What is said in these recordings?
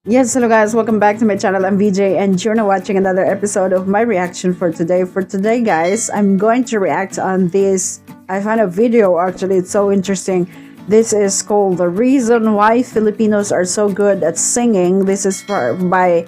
Yes, hello guys, welcome back to my channel. I'm VJ and you're now watching another episode of my reaction for today. For today, guys, I'm going to react on this. I found a video actually, it's so interesting. This is called The Reason Why Filipinos Are So Good at Singing. This is by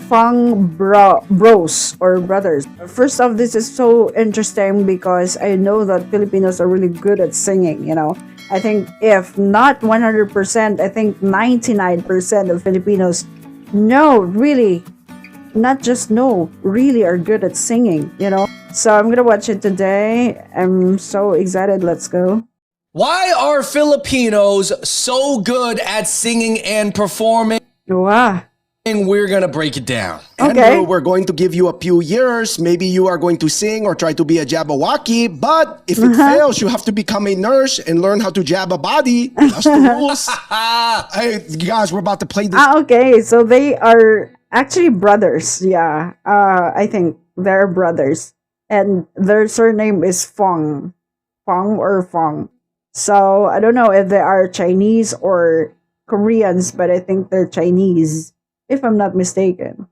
FUNG Bros or Brothers. First off, this is so interesting because I know that Filipinos are really good at singing, you know. I think if not 100%, I think 99% of Filipinos know, really, not just know, really are good at singing, you know. So I'm gonna watch it today. I'm so excited. Let's go. Why are Filipinos so good at singing and performing? Wow. And we're gonna break it down. Okay. Andrew, we're going to give you a few years. Maybe you are going to sing or try to be a Jabberwocky, but if it fails, you have to become a nurse and learn how to jab a body. That's the rules. Hey, guys, we're about to play this. Okay, so they are actually brothers. Yeah, I think they're brothers, and their surname is Fong, Fong. So I don't know if they are Chinese or Koreans, but I think they're Chinese, if I'm not mistaken.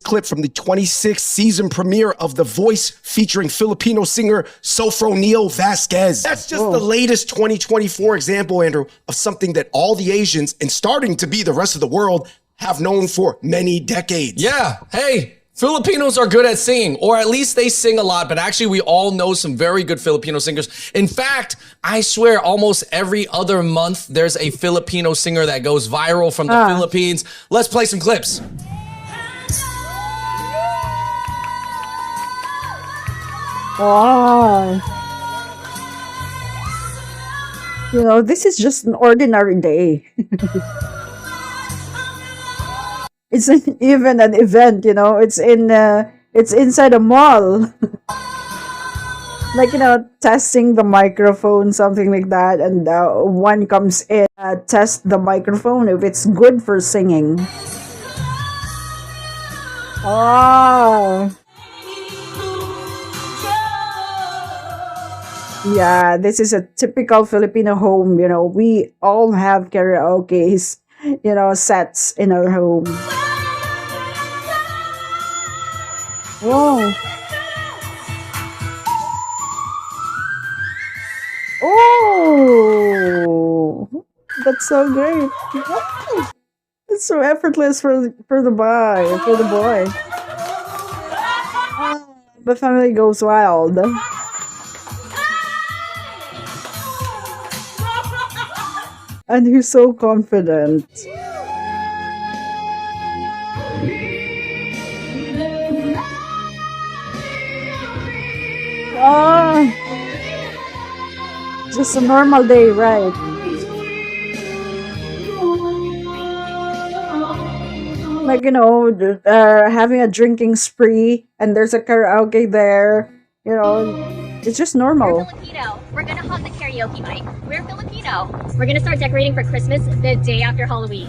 Clip from the 26th season premiere of The Voice featuring Filipino singer Sofronio Vasquez. That's just the latest 2024 example, Andrew, of something that all the Asians and starting to be the rest of the world have known for many decades. Yeah, hey, Filipinos are good at singing, or at least they sing a lot, but actually we all know some very good Filipino singers. In fact, I swear almost every other month there's a Filipino singer that goes viral from the Philippines. Let's play some clips. Wow. You know, this is just an ordinary day. It's even an event, you know. It's inside a mall. Like, you know, testing the microphone, something like that, and one comes in, test the microphone if it's good for singing. Oh. Yeah, this is a typical Filipino home, you know. We all have karaoke's, you know, sets in our home. Whoa. Oh, that's so great. It's so effortless for the boy. The family goes wild. And he's so confident. Oh, just a normal day, right? Like, you know, having a drinking spree, and there's a karaoke there, you know, it's just normal. We're Filipino. We're gonna hug the karaoke mic. We're Filipino. We're gonna start decorating for Christmas the day after Halloween.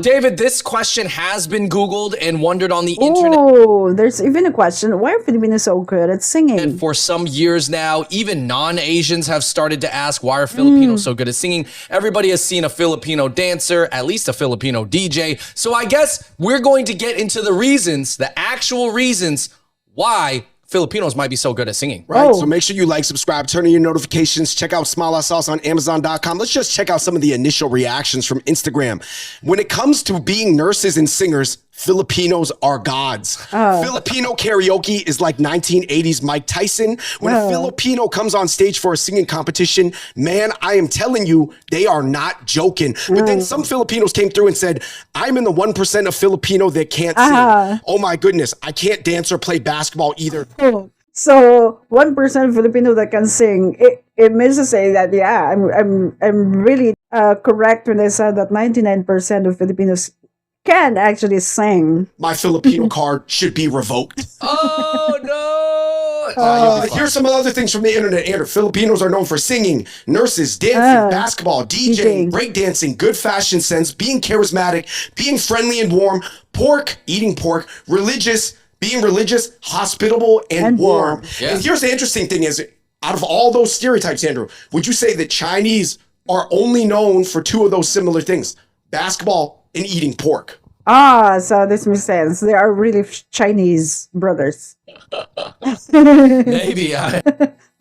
David, this question has been Googled and wondered on the internet. Oh, there's even a question. Why are Filipinos so good at singing? For some years now, even non-Asians have started to ask, why are Filipinos so good at singing? Everybody has seen a Filipino dancer, at least a Filipino DJ. So I guess we're going to get into the reasons, the actual reasons why Filipinos might be so good at singing. Right, so make sure you like, subscribe, turn on your notifications, check out Smala Sauce on Amazon.com. Let's just check out some of the initial reactions from Instagram. When it comes to being nurses and singers, Filipinos are gods. Filipino karaoke is like 1980s Mike Tyson. When a Filipino comes on stage for a singing competition, man, I am telling you, they are not joking. But then some Filipinos came through and said, I'm in the 1% of Filipino that can't sing. Oh my goodness, I can't dance or play basketball either. So 1% Filipino that can sing. It means to say that, yeah, I'm really correct when I said that 99% of Filipinos can actually sing. My Filipino card should be revoked. Oh, no. Here's some other things from the internet, Andrew. Filipinos are known for singing, nurses, dancing, basketball, DJing, breakdancing, good fashion sense, being charismatic, being friendly and warm, pork, eating pork, religious, being religious, hospitable, and warm. Yeah. And here's the interesting thing is, out of all those stereotypes, Andrew, would you say that Chinese are only known for two of those similar things, basketball and eating pork? So this makes sense. They are really Chinese brothers. Maybe.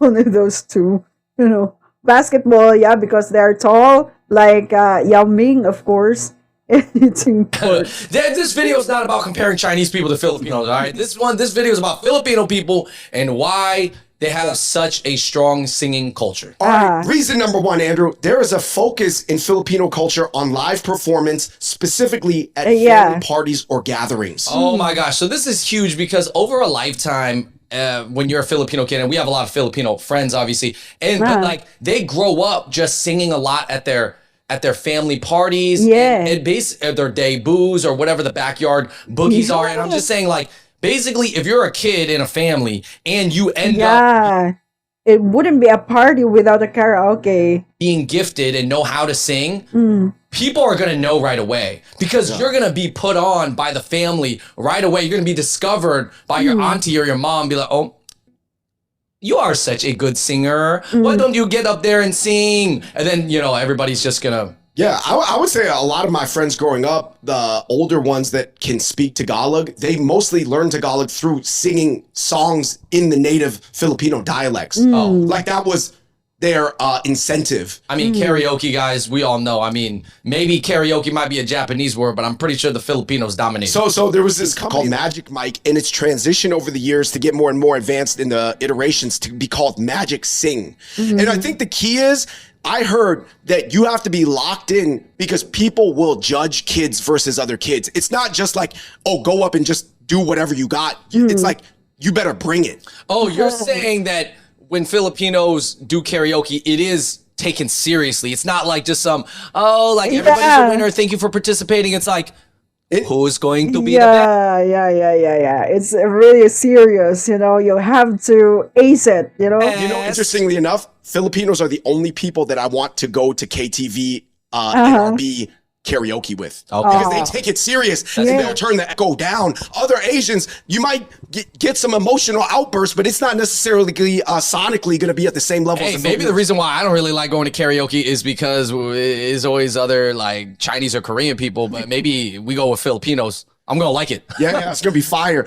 Only those two, Basketball, yeah, because they're tall, like Yao Ming, of course. It's important. This video is not about comparing Chinese people to Filipinos, all right? This video is about Filipino people and why they have such a strong singing culture. All right, reason number one, Andrew, there is a focus in Filipino culture on live performance, specifically at family parties or gatherings. Oh my gosh. So this is huge because over a lifetime, when you're a Filipino kid, and we have a lot of Filipino friends, obviously, and but like they grow up just singing a lot at their family parties, and their debuts or whatever the backyard boogies are. And I'm just saying, like, basically, if you're a kid in a family and you end up it wouldn't be a party without a karaoke. Being gifted and know how to sing, people are going to know right away because you're going to be put on by the family right away. You're going to be discovered by your auntie or your mom, be like, oh, you are such a good singer. Why don't you get up there and sing? And then, everybody's just going to. Yeah, I would say a lot of my friends growing up, the older ones that can speak Tagalog, they mostly learn Tagalog through singing songs in the native Filipino dialects. Like that was their incentive. I mean, karaoke, guys, we all know. I mean, maybe karaoke might be a Japanese word, but I'm pretty sure the Filipinos dominate. So there was this company called Magic Mike, and it's transitioned over the years to get more and more advanced in the iterations to be called Magic Sing. And I think the key is, I heard that you have to be locked in because people will judge kids versus other kids. It's not just like, oh, go up and just do whatever you got. It's like, you better bring it. Oh, you're saying that when Filipinos do karaoke, it is taken seriously. It's not like just everybody's a winner. Thank you for participating. It's like, who's going to be the best? Yeah. It's really serious, you have to ace it, Interestingly enough, Filipinos are the only people that I want to go to KTV NRB karaoke with. Because they take it serious and they'll turn the echo down. Other Asians, you might get some emotional outbursts, but it's not necessarily sonically going to be at the same level. Hey, maybe the reason why I don't really like going to karaoke is because it's always other like Chinese or Korean people, but maybe we go with Filipinos. I'm going to like it. Yeah, it's going to be fire.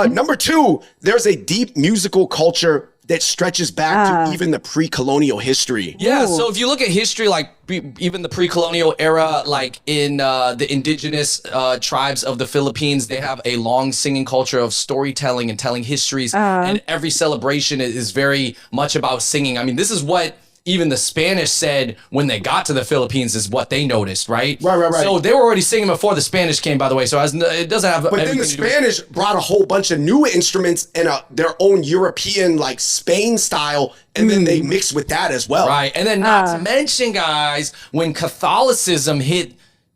Number two, there's a deep musical culture that stretches back to even the pre-colonial history. Yeah, so if you look at history, like even the pre-colonial era, like in the indigenous tribes of the Philippines, they have a long singing culture of storytelling and telling histories, and every celebration is very much about singing. I mean, this is what even the Spanish said when they got to the Philippines is what they noticed, right? Right. So they were already singing before the Spanish came, by the way. So it doesn't have. But then the Spanish brought a whole bunch of new instruments and their own European, like Spain style, and then they mixed with that as well. Right, and then not to mention, guys, when Catholicism hit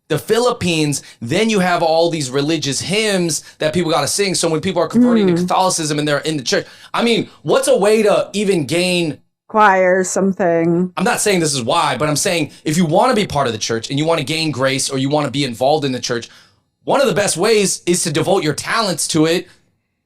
the Philippines, then you have all these religious hymns that people got to sing. So when people are converting to Catholicism and they're in the church, I mean, what's a way to even gain choir something? I'm not saying this is why, but I'm saying if you want to be part of the church and you want to gain grace or you want to be involved in the church, one of the best ways is to devote your talents to it.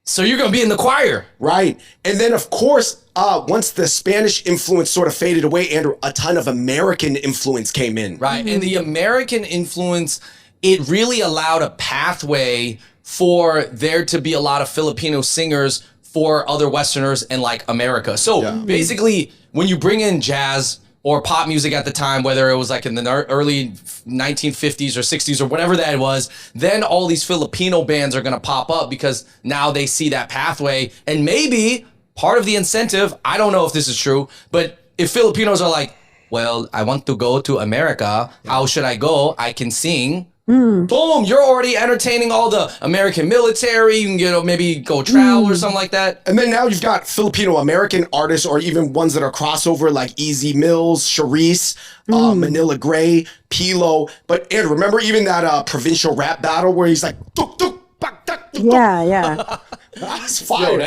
So you're going to be in the choir. Right. And then, of course, once the Spanish influence sort of faded away, Andrew, a ton of American influence came in. Right. And the American influence, it really allowed a pathway for there to be a lot of Filipino singers for other Westerners and like America. So basically, when you bring in jazz or pop music at the time, whether it was like in the early 1950s or 60s or whatever that was, then all these Filipino bands are going to pop up because now they see that pathway. And maybe part of the incentive, I don't know if this is true, but if Filipinos are like, well, I want to go to America, how should I go? I can sing. Boom, you're already entertaining all the American military. You can maybe go travel or something like that. And then now you've got Filipino American artists or even ones that are crossover like Easy Mills, Charisse, Manila Gray, Pilo. But Ed, remember even that provincial rap battle where he's like, tuk, tuk, bak, tak, tuk, Yeah. That's fire.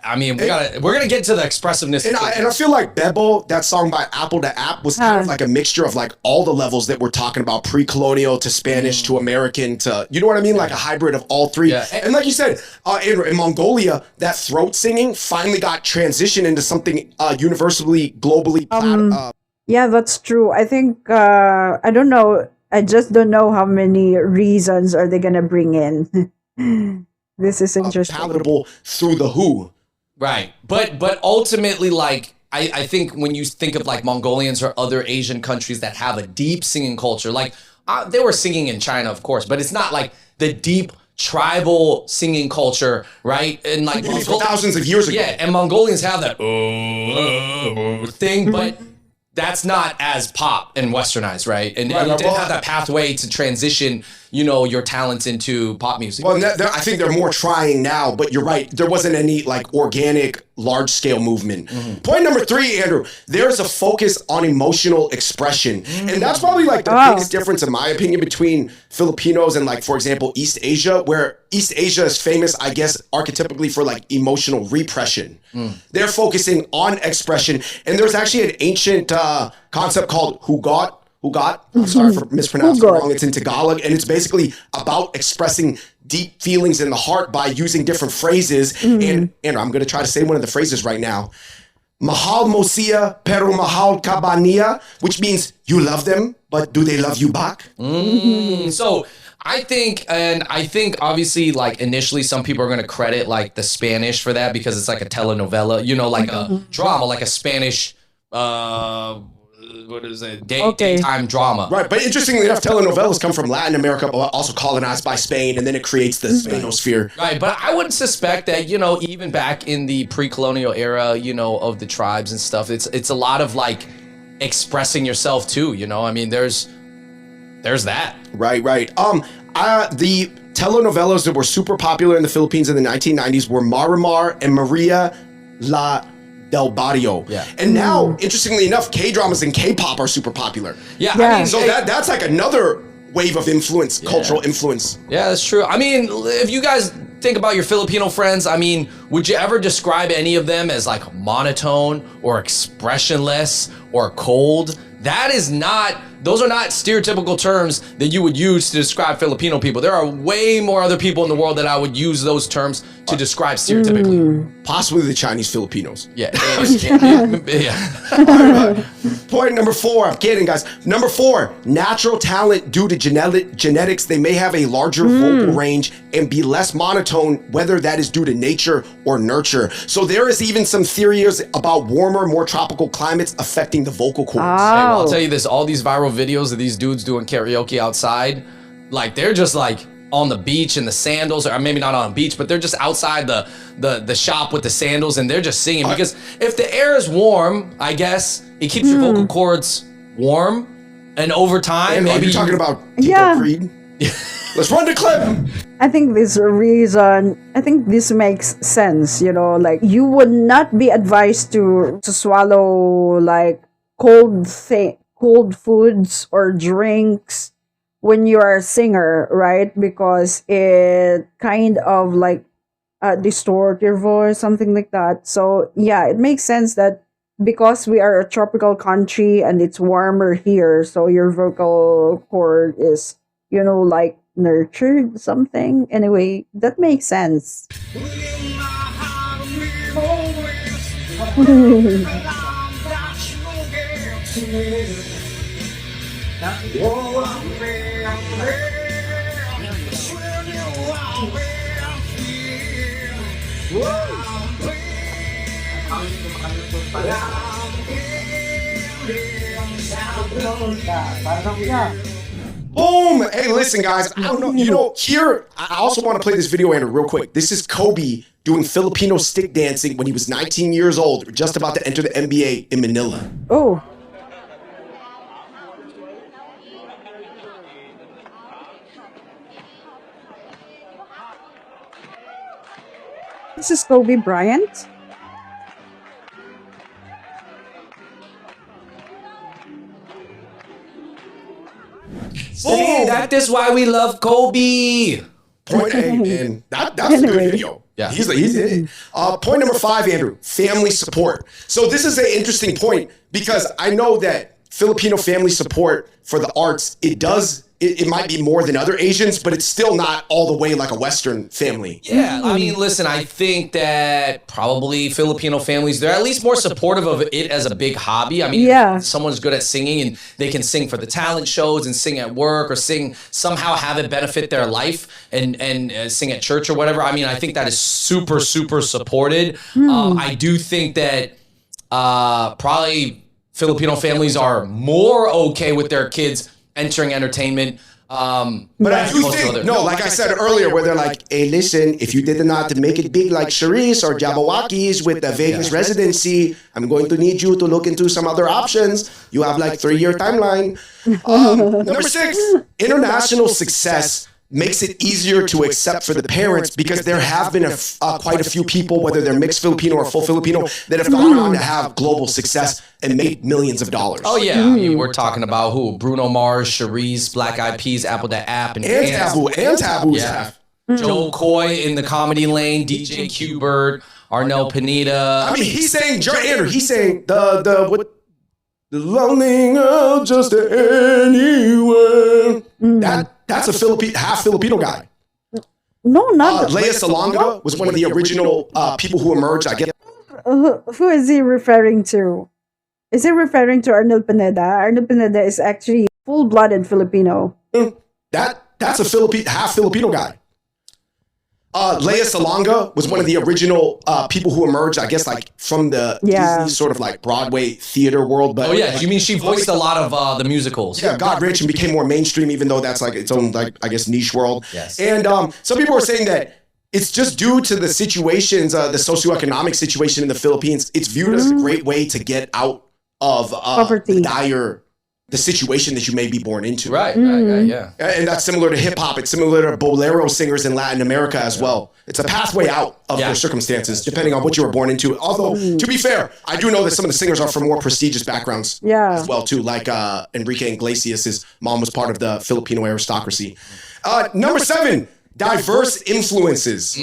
I mean, we're gonna get to the expressiveness. And I feel like Bebo, that song by Apple to App, was kind of like a mixture of like all the levels that we're talking about, pre-colonial to Spanish to American to, you know what I mean? Like a hybrid of all three. Yeah. And like you said, in Mongolia, that throat singing finally got transitioned into something universally, globally. Yeah, that's true. I think, I don't know I just don't know how many reasons are they gonna bring in. This is interesting. Palatable through the who. Right. But ultimately, like, I think when you think of like Mongolians or other Asian countries that have a deep singing culture, like they were singing in China, of course, but it's not like the deep tribal singing culture, right? And like Thousands of years ago. yeah, and Mongolians have that thing, but that's not as pop and westernized, right? And you didn't have that pathway to transition, you know, your talents into pop music. Well, I think they're more trying now, but you're right. There wasn't any like organic, large scale movement. Point number 3, Andrew, there's a focus on emotional expression. And that's probably like the biggest difference, in my opinion, between Filipinos and like, for example, East Asia, where East Asia is famous, I guess, archetypically for like emotional repression. They're focusing on expression. And there's actually an ancient concept called Hugot. I'm sorry for mispronouncing it wrong. It's in Tagalog, and it's basically about expressing deep feelings in the heart by using different phrases. And I'm going to try to say one of the phrases right now. Mahal mo siya, pero mahal ka ba niya? Which means you love them, but do they love you back? So I think obviously like initially some people are going to credit like the Spanish for that because it's like a telenovela, you know, like a drama, like a Spanish, what is it? Daytime drama. Right, but interestingly enough, telenovelas come from Latin America, but also colonized by Spain, and then it creates the Spanosphere. Right, but I wouldn't suspect that, you know, even back in the pre-colonial era, you know, of the tribes and stuff, it's a lot of like expressing yourself too, you know? I mean, there's that. Right. The telenovelas that were super popular in the Philippines in the 1990s were Marimar and Maria La Del Barrio. Yeah. And now, interestingly enough, K-dramas and K-pop are super popular. Yeah. I mean, So that's like another wave of influence, cultural influence. Yeah, that's true. I mean, if you guys think about your Filipino friends, I mean, would you ever describe any of them as like monotone or expressionless or cold? Those are not stereotypical terms that you would use to describe Filipino people. There are way more other people in the world that I would use those terms to describe stereotypically. Possibly the Chinese Filipinos. Yeah. Point number 4, I'm kidding, guys. Number 4, natural talent due to genetics. They may have a larger vocal range and be less monotone, whether that is due to nature or nurture. So there is even some theories about warmer, more tropical climates affecting the vocal cords. Hey, well, I'll tell you this, all these viral videos of these dudes doing karaoke outside, like they're just like on the beach in the sandals, or maybe not on the beach, but they're just outside the shop with the sandals and they're just singing because if the air is warm, I guess it keeps your vocal cords warm, and over time, And maybe you're talking about Tito Creed. Let's run the clip. I think this makes sense, you know, like you would not be advised to swallow like cold foods or drinks when you are a singer, right? Because it kind of like distort your voice, something like that. So yeah, it makes sense that because we are a tropical country and it's warmer here, so your vocal cord is, you know, like nurtured something. Anyway, that makes sense. Boom! Hey, listen, guys. I don't know. You know, here, I also want to play this video, Andrew, real quick. This is Kobe doing Filipino stick dancing when he was 19 years old, just about to enter the NBA in Manila. Oh. This is Kobe Bryant. See, that is why we love Kobe. Point A, and that's a good video. Yeah. He's in it. Point number 5, Andrew, family support. So this is an interesting point because I know that Filipino family support for the arts, it might be more than other Asians, but it's still not all the way like a Western family. Yeah, I mean, listen, I think that probably Filipino families, they're at least more supportive of it as a big hobby. I mean, if someone's good at singing and they can sing for the talent shows and sing at work or somehow have it benefit their life and sing at church or whatever. I mean, I think that is super, super supported. I do think that probably Filipino families are more okay with their kids entering entertainment. But I do think, like I said earlier, where they're like, hey, listen, if you did not make it big like Charisse or Jabawakis with the Vegas residency, I'm going to need you to look into some other options. You have like 3-year timeline. Number 6, international success makes it easier to accept for the parents because there have been quite a few people, whether they're mixed Filipino or full Filipino, that have gone on to have global success and made millions of dollars. Oh yeah, I mean, we're talking about who? Bruno Mars, Charisse, Black Eyed Peas, Apple the App, and Taboo. Yeah. Joe Coy in the comedy lane, DJ Qbert, Arnel Pineda. I mean, he's saying the loving of just anywhere. That's a half Filipino guy. No, not Lea Salonga was one of the original people who emerged. I get. Who is he referring to? Is he referring to Arnel Pineda? Arnel Pineda is actually full-blooded Filipino. That's a half Filipino guy. Lea Salonga was one of the original people who emerged, I guess, like from the Disney sort of like Broadway theater world. But you mean she voiced a lot of the musicals? Yeah, got rich and became more mainstream, even though that's like its own, like, I guess, niche world. Yes. And some people are saying that it's just due to the situations, the socioeconomic situation in the Philippines. It's viewed as a great way to get out of poverty, the situation that you may be born into. Right, yeah. And that's similar to hip hop. It's similar to bolero singers in Latin America as well. It's a pathway out of their circumstances, depending on what you were born into. Although, to be fair, I do know that some of the singers are from more prestigious backgrounds as well, too. Like Enrique Iglesias, his mom was part of the Filipino aristocracy. Number 7, diverse influences.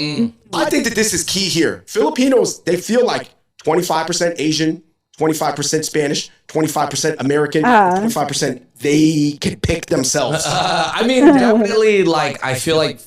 I think that this is key here. Filipinos, they feel like 25% Asian, 25% Spanish, 25% American, 25% they can pick themselves. I mean, definitely, like, I feel like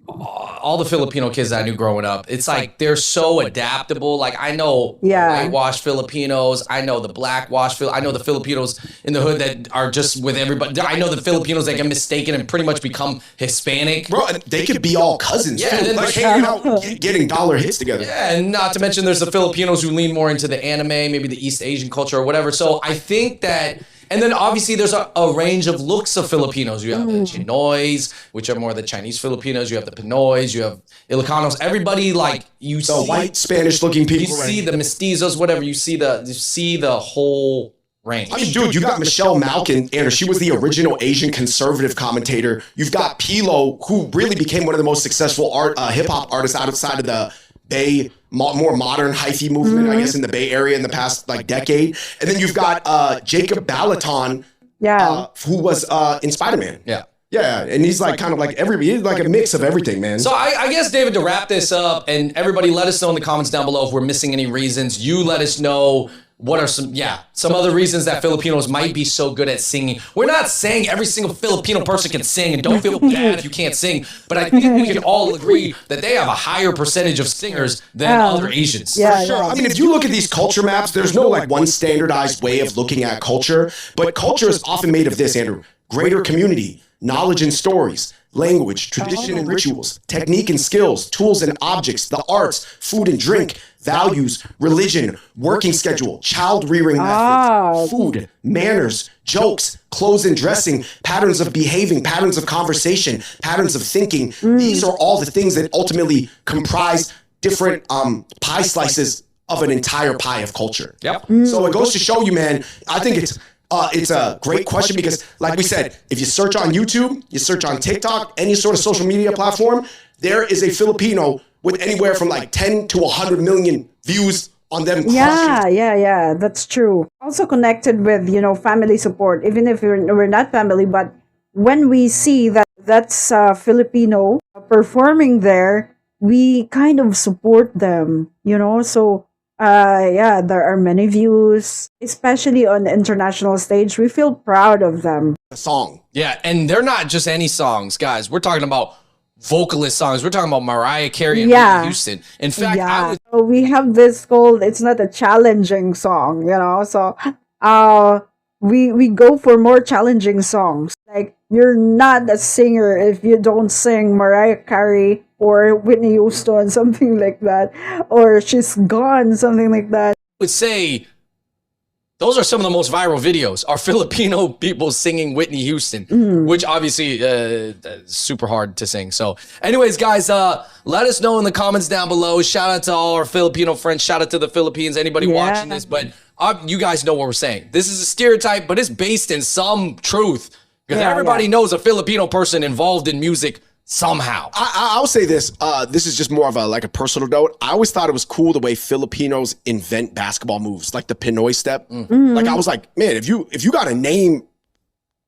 all the Filipino kids that I knew growing up, it's like they're so adaptable. Like, I know whitewashed Filipinos, I know the blackwashed I know the Filipinos in the hood that are just with everybody. I know the Filipinos that get mistaken and pretty much become Hispanic. Bro, they could be all cousins. Yeah, and then like hanging out, getting dollar hits together. Yeah, and not to mention there's the Filipinos who lean more into the anime, maybe the East Asian culture or whatever. So I think that. And then obviously there's a range of looks of Filipinos. You have the Chinoys, which are more the Chinese Filipinos. You have the Pinoys. You have Ilocanos. Everybody, like, you see the white Spanish looking people. You see the mestizos, whatever. You see the whole range. I mean, dude, you got Michelle Malkin, and she was the original Asian conservative commentator. You've got Pilo, who really became one of the most successful hip hop artists outside of the Bay, more modern hyphy movement, I guess, in the Bay Area in the past like decade. And then you've got Jacob Balaton, who was in Spider-Man. Yeah, and he's like kind of like he's like a mix of everything, man. So I guess, David, to wrap this up, and everybody let us know in the comments down below if we're missing any reasons. You let us know what are some other reasons that Filipinos might be so good at singing. We're not saying every single Filipino person can sing, and don't feel bad if you can't sing, but I think we can all agree that they have a higher percentage of singers than other Asians. Yeah, for sure. I mean, if you look at these culture maps, there's no like one standardized way of looking at culture, but culture is often made of this, Andrew: greater community, knowledge and stories, language, tradition and rituals, technique and skills, tools and objects, the arts, food and drink, values, religion, working schedule, child rearing methods, food, manners, jokes, clothes and dressing, patterns of behaving, patterns of conversation, patterns of thinking. These are all the things that ultimately comprise different pie slices of an entire pie of culture. So it goes to show you, man, I think it's a great question because, like we said, if you search on YouTube, you search on TikTok, any sort of social media platform, there is a Filipino with anywhere from like 10 to 100 million views on them. Yeah, that's true. Also connected with, family support, even if we're not family, but when we see that that's Filipino performing there, we kind of support them, so Yeah, there are many views, especially on the international stage. We feel proud of them. A song. Yeah, and they're not just any songs, guys. We're talking about vocalist songs. We're talking about Mariah Carey and Yeah. Whitney Houston. In fact, Yeah. So we have this called, it's not a challenging song, so we go for more challenging songs. Like, you're not a singer if you don't sing Mariah Carey or Whitney Houston, something like that, or She's Gone, something like that. would say those are some of the most viral videos are Filipino people singing Whitney Houston, which obviously super hard to sing. So anyways, guys, let us know in the comments down below. Shout out to all our Filipino friends. Shout out to the Philippines, anybody watching this. But you guys know what we're saying. This is a stereotype, but it's based in some truth because everybody knows a Filipino person involved in music somehow. I'll say this. This is just more of a personal note. I always thought it was cool the way Filipinos invent basketball moves, like the Pinoy step. Like, I was like, man, if you got a name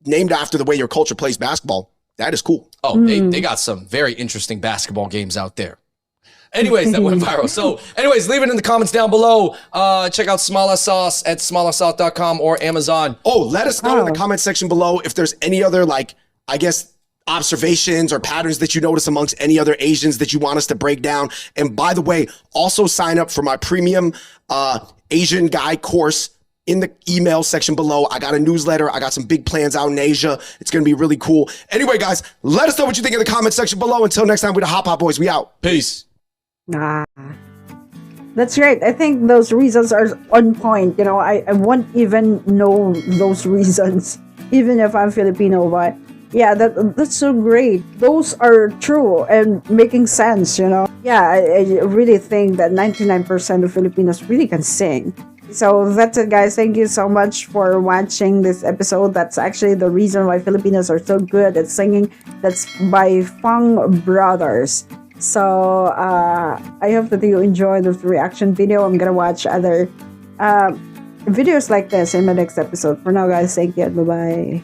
named after the way your culture plays basketball, that is cool. Oh, they got some very interesting basketball games out there. Anyways, that went viral. So anyways, leave it in the comments down below. Check out Smala Sauce at smalasauce.com or Amazon. Oh, let us know in the comment section below if there's any other, like, I guess, observations or patterns that you notice amongst any other Asians that you want us to break down. And by the way, also sign up for my premium Asian guy course in the email section below. I got a newsletter. I got some big plans out in Asia. It's going to be really cool. Anyway, guys, let us know what you think in the comment section below. Until next time, we're the Hop Hop Boys. We out. Peace. That's great. I think those reasons are on point. I won't even know those reasons, even if I'm Filipino, but yeah, that's so great. Those are true and making sense, Yeah, I really think that 99% of Filipinos really can sing. So that's it, guys. Thank you so much for watching this episode. That's actually the reason why Filipinos are so good at singing. That's by FUNG Brothers. So I hope that you enjoyed this reaction video. I'm gonna watch other videos like this in my next episode. For now, guys, thank you. Bye-bye.